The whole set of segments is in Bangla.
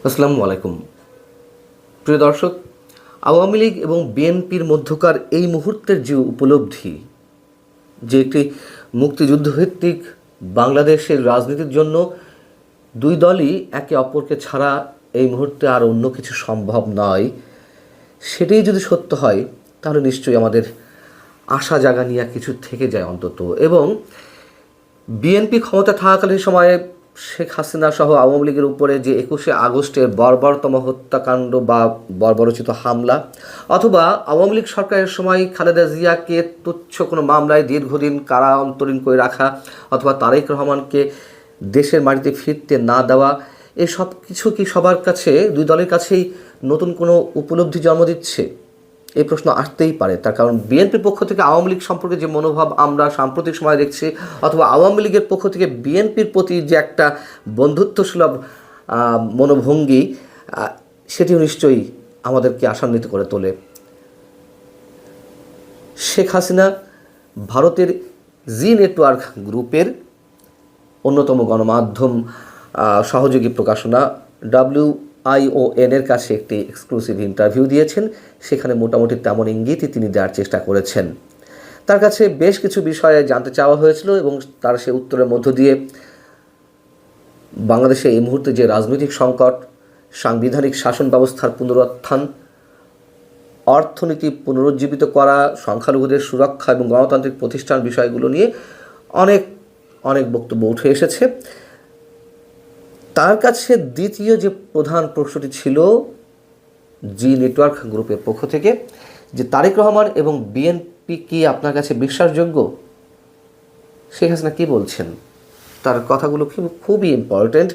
আসসালামু আলাইকুম। প্রিয় দর্শক, আওয়ামী লীগ এবং বিএনপির মধ্যকার এই মুহূর্তের যে উপলব্ধি, যে একটি মুক্তিযুদ্ধভিত্তিক বাংলাদেশের রাজনীতির জন্য দুই দলই একে অপরকে ছাড়া এই মুহূর্তে আর অন্য কিছু সম্ভব নয়, সেটাই যদি সত্য হয় তাহলে নিশ্চয়ই আমাদের আশা জাগানিয়া কিছু থেকে যায় অন্তত। এবং বিএনপি ক্ষমতা থাকাকালীন সময়ে শেখ হাসিনা সহ আওয়ামী লীগের উপরে যে ২১শে আগস্টের বর্বরতম হত্যাকাণ্ড বা বর্বরচিত হামলা, অথবা আওয়ামী লীগ সরকারের সময় খালেদা জিয়াকে তুচ্ছ কোনো মামলায় দীর্ঘদিন কারা অন্তরীণ করে রাখা, অথবা তারেক রহমানকে দেশের মাটিতে ফিরতে না দেওয়া, এই সব কিছু কি সবার কাছে, দুই দলের কাছেই নতুন কোনো উপলব্ধি জন্ম দিচ্ছে? এই প্রশ্ন আসতেই পারে। তার কারণ বিএনপির পক্ষ থেকে আওয়ামী লীগ সম্পর্কে যে মনোভাব আমরা সাম্প্রতিক সময় দেখছি, অথবা আওয়ামী লীগের পক্ষ থেকে বিএনপির প্রতি যে একটা বন্ধুত্বসুলভ মনোভঙ্গি, সেটিও নিশ্চয়ই আমাদেরকে আশান্বিত করে তোলে। শেখ হাসিনা ভারতের জি নেটওয়ার্ক গ্রুপের অন্যতম গণমাধ্যম সহযোগী প্রকাশনা WION-এর কাছে একটি এক্সক্লুসিভ ইন্টারভিউ দিয়েছেন। সেখানে মোটামুটি তেমন ইঙ্গিতই তিনি দেওয়ার চেষ্টা করেছেন। তার কাছে বেশ কিছু বিষয়ে জানতে চাওয়া হয়েছিল এবং তার সে উত্তরের মধ্য দিয়ে বাংলাদেশে এই মুহূর্তে যে রাজনৈতিক সংকট, সাংবিধানিক শাসন ব্যবস্থার পুনরুত্থান, অর্থনীতি পুনরুজ্জীবিত করা, সংখ্যালঘুদের সুরক্ষা এবং গণতান্ত্রিক প্রতিষ্ঠান বিষয়গুলো নিয়ে অনেক অনেক বক্তব্য উঠে এসেছে। তার কাছে দ্বিতীয় যে প্রধান প্রশ্নটি ছিল জি নেটওয়ার্ক গ্রুপের পক্ষ থেকে, যে তারেক রহমান এবং বিএনপি কি আপনার কাছে বিশ্বাসযোগ্য? শেখ হাসিনা কী বলছেন? তার কথাগুলো খুবই ইম্পর্ট্যান্ট।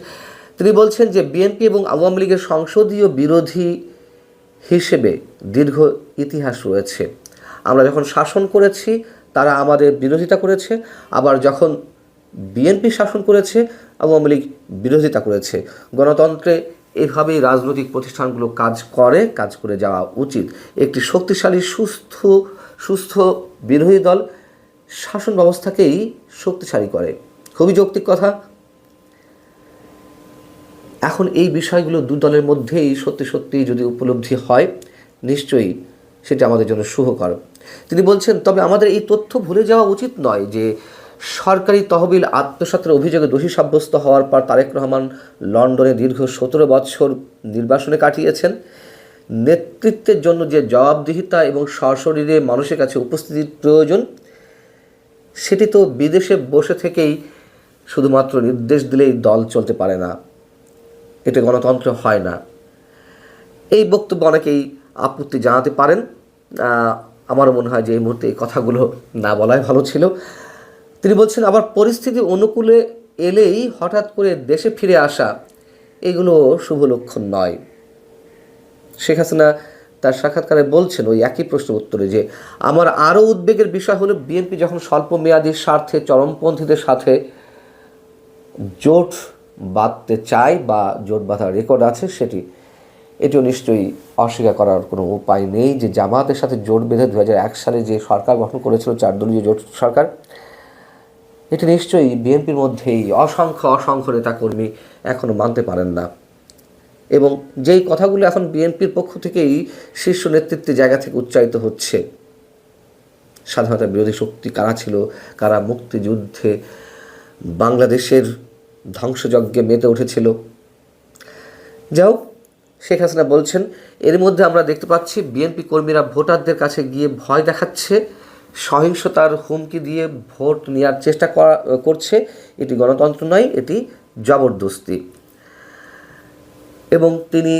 তিনি বলছেন যে বিএনপি এবং আওয়ামী লীগের সংসদীয় বিরোধী হিসেবে দীর্ঘ ইতিহাস রয়েছে। আমরা যখন শাসন করেছি তারা আমাদের বিরোধিতা করেছে, আবার যখন বিএনপি শাসন করেছে আওয়ামী লীগ বিরোধিতা করেছে। গণতন্ত্রে এভাবেই রাজনৈতিক প্রতিষ্ঠানগুলো কাজ করে যাওয়া উচিত। একটি শক্তিশালী সুস্থ বিরোধী দল শাসন ব্যবস্থাকেই শক্তিশালী করে। খুবই যৌক্তিক কথা। এখন এই বিষয়গুলো দু দলের মধ্যেই সত্যি যদি উপলব্ধি হয়, নিশ্চয়ই সেটা আমাদের জন্য শুভকর। তিনি বলছেন, তবে আমাদের এই তথ্য ভুলে যাওয়া উচিত নয় যে সরকারি তহবিল আত্মসাতের অভিযোগে দোষী সাব্যস্ত হওয়ার পর তারেক রহমান লন্ডনে দীর্ঘ ১৭ বছর নির্বাসনে কাটিয়েছেন। নেতৃত্বের জন্য যে জবাবদিহিতা এবং সশরীরে মানুষের কাছে উপস্থিতির প্রয়োজন, সেটি তো বিদেশে বসে থেকেই শুধুমাত্র নির্দেশ দিলেই দল চলতে পারে না, এটা গণতন্ত্র হয় না। এই বক্তব্য অনেকেই আপত্তি জানাতে পারেন। আমারও মনে হয় যে এই মুহূর্তে এই কথাগুলো না বলাই ভালো ছিল। তিনি বলছেন, আবার পরিস্থিতি অনুকূলে এলেই হঠাৎ করে দেশে ফিরে আসা, এগুলো শুভ লক্ষণ নয়। শেখ হাসিনা তার সাক্ষাৎকারে বলছেন ওই একই প্রশ্নের উত্তরে যে, আমার আরও উদ্বেগের বিষয় হলো বিএনপি যখন স্বল্প মেয়াদী স্বার্থে চরমপন্থীদের সাথে জোট বাঁধতে চায় বা জোট বাঁধার রেকর্ড আছে, এটিও নিশ্চয়ই অস্বীকার করার কোনো উপায় নেই যে জামাতের সাথে জোট বেঁধে ২০০১ সালে যে সরকার গঠন করেছিল ৪ দলীয় জোট সরকার, এটি নিশ্চয়ই বিএনপির মধ্যেই অসংখ্য নেতাকর্মী এখনও মানতে পারেন না। এবং যেই কথাগুলো এখন বিএনপির পক্ষ থেকেই শীর্ষ নেতৃত্বের জায়গা থেকে উচ্চারিত হচ্ছে, স্বাধীনতা বিরোধী শক্তি কারা ছিল, কারা মুক্তিযুদ্ধে বাংলাদেশের ধ্বংসযজ্ঞে মেতে উঠেছিল। যাই হোক, শেখ হাসিনা বলছেন, এর মধ্যে আমরা দেখতে পাচ্ছি বিএনপি কর্মীরা ভোটারদের কাছে গিয়ে ভয় দেখাচ্ছে, সহিংসতার হুমকি দিয়ে ভোট নেওয়ার চেষ্টা করছে। এটি গণতন্ত্র নয়, এটি জবরদস্তি। এবং তিনি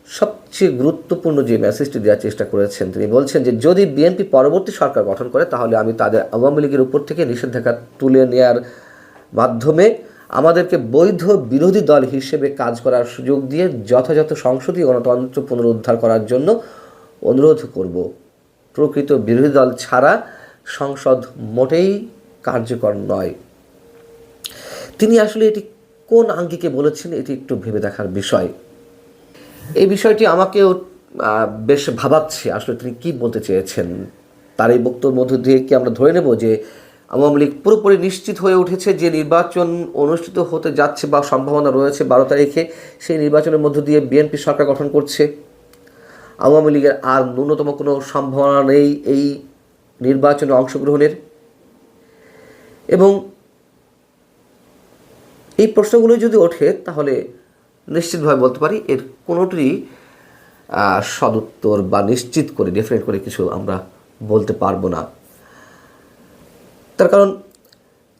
সবচেয়ে গুরুত্বপূর্ণ যে মেসেজটি দেওয়ার চেষ্টা করেছেন, তিনি বলছেন যে যদি বিএনপি পরবর্তী সরকার গঠন করে তাহলে আমি তাদের আওয়ামী লীগের উপর থেকে নিষেধাজ্ঞা তুলে নেওয়ার মাধ্যমে আমাদেরকে বৈধ বিরোধী দল হিসেবে কাজ করার সুযোগ দিয়ে যথাযথ সংসদীয় গণতন্ত্র পুনরুদ্ধার করার জন্য অনুরোধ করব। প্রকৃত বিরোধী দল ছাড়া সংসদ মোটেই কার্যকর নয়। তিনি আসলে এটি কোন আঙ্গিকে বলেছেন, এটি একটু ভেবে দেখার বিষয়। এই বিষয়টি আমাকেও বেশ ভাবাচ্ছে, আসলে তিনি কী বলতে চেয়েছেন। তার এই বক্তব্যের মধ্য দিয়ে কি আমরা ধরে নেব যে আওয়ামী লীগ পুরোপুরি নিশ্চিত হয়ে উঠেছে যে নির্বাচন অনুষ্ঠিত হতে যাচ্ছে বা সম্ভাবনা রয়েছে 12 তারিখে, সেই নির্বাচনের মধ্য দিয়ে বিএনপি সরকার গঠন করছে। আওয়ামী লীগের আর ন্যূনতম কোনো সম্ভাবনা নেই এই নির্বাচনে অংশগ্রহণের। এবং এই প্রশ্নগুলো যদি ওঠে তাহলে নিশ্চিতভাবে বলতে পারি এর কোনোটিরই সদুত্তর বা নিশ্চিত করে ডেফিনেট করে কিছু আমরা বলতে পারবো না। তার কারণ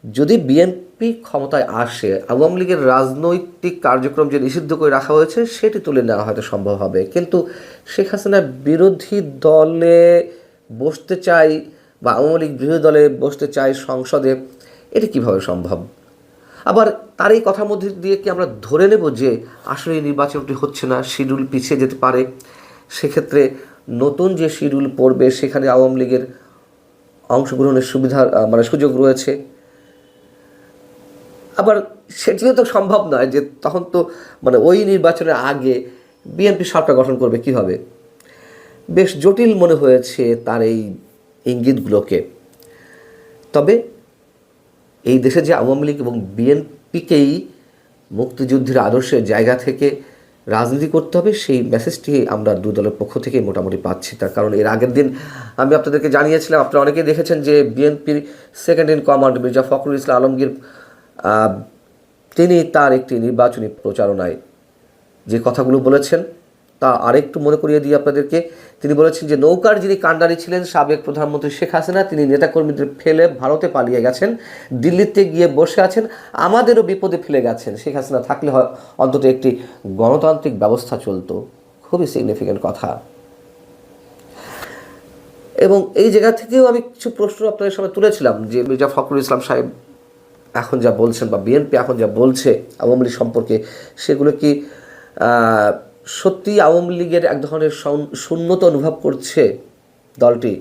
যদি বিএনপি ক্ষমতায় আসে, আওয়ামী লীগের রাজনৈতিক কার্যক্রম যে নিষিদ্ধ করে রাখা হয়েছে সেটি তুলে নেওয়া হয়তো সম্ভব হবে, কিন্তু শেখ হাসিনা বিরোধী দলে বসতে চাই বা আওয়ামী লীগ বিরোধী দলে বসতে চাই সংসদে, এটি কীভাবে সম্ভব? আবার তার এই কথার মধ্যে দিয়ে কি আমরা ধরে নেব যে আসলে এই নির্বাচনটি হচ্ছে না, শিডিউল পিছিয়ে যেতে পারে, সেক্ষেত্রে নতুন যে শিডিউল পড়বে সেখানে আওয়ামী লীগের অংশগ্রহণের সুবিধা সুযোগ রয়েছে? আবার সেটিও তো সম্ভব নয় যে তখন তো ওই নির্বাচনের আগে বিএনপি সরকার গঠন করবে কীভাবে? বেশ জটিল মনে হয়েছে তার এই ইঙ্গিতগুলোকে। তবে এই দেশে যে আওয়ামী লীগ এবং বিএনপিকেই মুক্তিযুদ্ধের আদর্শের জায়গা থেকে রাজনীতি করতে হবে, সেই মেসেজটি আমরা দুই দলের পক্ষ থেকেই মোটামুটি পাচ্ছি। তার কারণ এর আগের দিন আমি আপনাদেরকে জানিয়েছিলাম, আপনারা অনেকেই দেখেছেন যে বিএনপির second in command Mirza Fakhrul Islam Alamgir তিনি তার একটি নির্বাচনী প্রচারণায় যে কথাগুলো বলেছেন তা আরেকটু মনে করিয়ে দিই আপনাদেরকে। তিনি বলেছেন যে নৌকার যিনি কাণ্ডারি ছিলেন সাবেক প্রধানমন্ত্রী শেখ হাসিনা, তিনি নেতাকর্মীদের ফেলে ভারতে পালিয়ে গেছেন, দিল্লিতে গিয়ে বসে আছেন, আমাদেরও বিপদে ফেলে গেছেন। শেখ হাসিনা থাকলে অন্তত একটি গণতান্ত্রিক ব্যবস্থা চলতো। খুবই সিগনিফিক্যান্ট কথা। এবং এই জায়গা থেকেও আমি কিছু প্রশ্ন আপনাদের সামনে তুলেছিলাম যে মির্জা ফখরুল ইসলাম সাহেব এখন যা বলছেন বা বিএনপি এখন যা বলছে আওয়ামী লীগ সম্পর্কে, সেগুলো কি সত্যি আওয়ামী লীগের এক ধরনের শূন্যতা অনুভব করছে দলটি,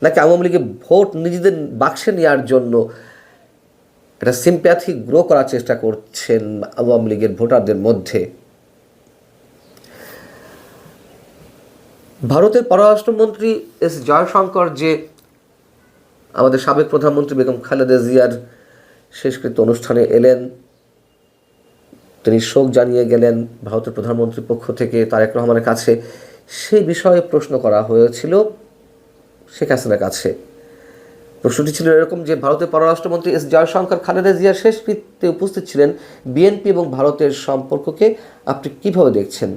নাকি আওয়ামী লীগের ভোট নিজেদের বাক্সে নেওয়ার জন্য একটা সিম্প্যাথি গ্রো করার চেষ্টা করছেন আওয়ামী লীগের ভোটারদের মধ্যে? ভারতের পররাষ্ট্রমন্ত্রী এস জয়শঙ্কর যে আমাদের সাবেক প্রধানমন্ত্রী বেগম খালেদা জিয়ার শেষকৃত্য অনুষ্ঠানে এলেন, তিনি শোক জানিয়ে গেলেন ভারতের প্রধানমন্ত্রীর পক্ষ থেকে তারেক রহমানের কাছে। সেই বিষয়ে প্রশ্ন করা হয়েছিল শেখ হাসিনার কাছে। প্রশ্নটি ছিল এরকম যে ভারতের পররাষ্ট্রমন্ত্রী এস জয়শঙ্কর খালেদা জিয়ার শেষকৃত্যে উপস্থিত ছিলেন, বিএনপি এবং ভারতের সম্পর্ককে আপনি কীভাবে দেখছেন?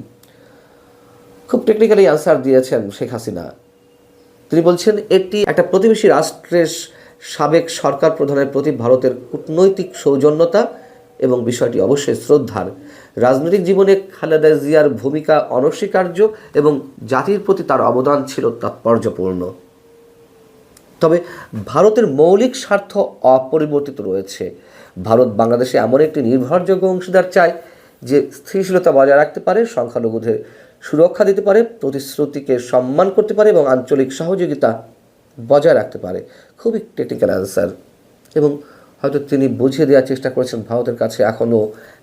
খুব টেকনিক্যালি আনসার দিয়েছেন শেখ হাসিনা। তিনি বলছেন এটি একটা প্রতিবেশী রাষ্ট্রের সাবেক সরকার প্রধানের প্রতি ভারতের কূটনৈতিক সৌজন্যতা এবং বিষয়টি অবশ্যই শ্রদ্ধার। রাজনৈতিক জীবনে খালেদা জিয়ার ভূমিকা অনস্বীকার্য এবং জাতির প্রতি তার অবদান ছিল তাৎপর্যপূর্ণ। তবে ভারতের মৌলিক স্বার্থ অপরিবর্তিত রয়েছে। ভারত বাংলাদেশে এমন একটি নির্ভরযোগ্য অংশীদার চায় যে স্থিতিশীলতা বজায় রাখতে পারে, সংখ্যালঘুদের সুরক্ষা দিতে পারে, প্রতিশ্রুতিকে সম্মান করতে পারে এবং আঞ্চলিক সহযোগিতা বজায় রাখতে পারে। খুবই টেকনিক্যাল অ্যান্সার, এবং হয়তো তিনি বুঝিয়ে দেওয়ার চেষ্টা করেছেন ভারতের কাছে এখনও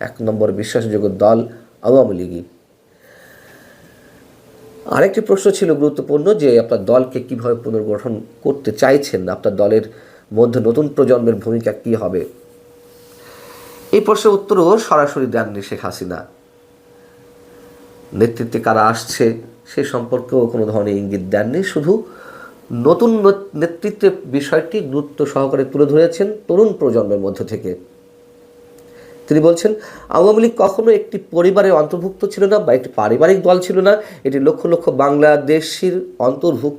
এক নম্বর বিশ্বাসযোগ্য দল আওয়ামী লীগই। আরেকটি প্রশ্ন ছিল গুরুত্বপূর্ণ যে আপনার দলকে কীভাবে পুনর্গঠন করতে চাইছেন, আপনার দলের মধ্যে নতুন প্রজন্মের ভূমিকা কী হবে? এই প্রশ্নের উত্তরও সরাসরি দেননি শেখ হাসিনা। নেতৃত্বে কারা আসছে সে সম্পর্কেও কোনো ধরনের ইঙ্গিত দেননি, শুধু নতুন নেতৃত্বের বিষয়টি গুরুত্ব সহকারে তুলে ধরেছেন তরুণ প্রজন্মের মধ্য থেকে। তিনি বলছেন আওয়ামী লীগ কখনো একটি পরিবারের অন্তর্ভুক্ত ছিল না বা একটি পারিবারিক দল ছিল না, এটি লক্ষ লক্ষ বাংলাদেশির অন্তর্ভুক্ত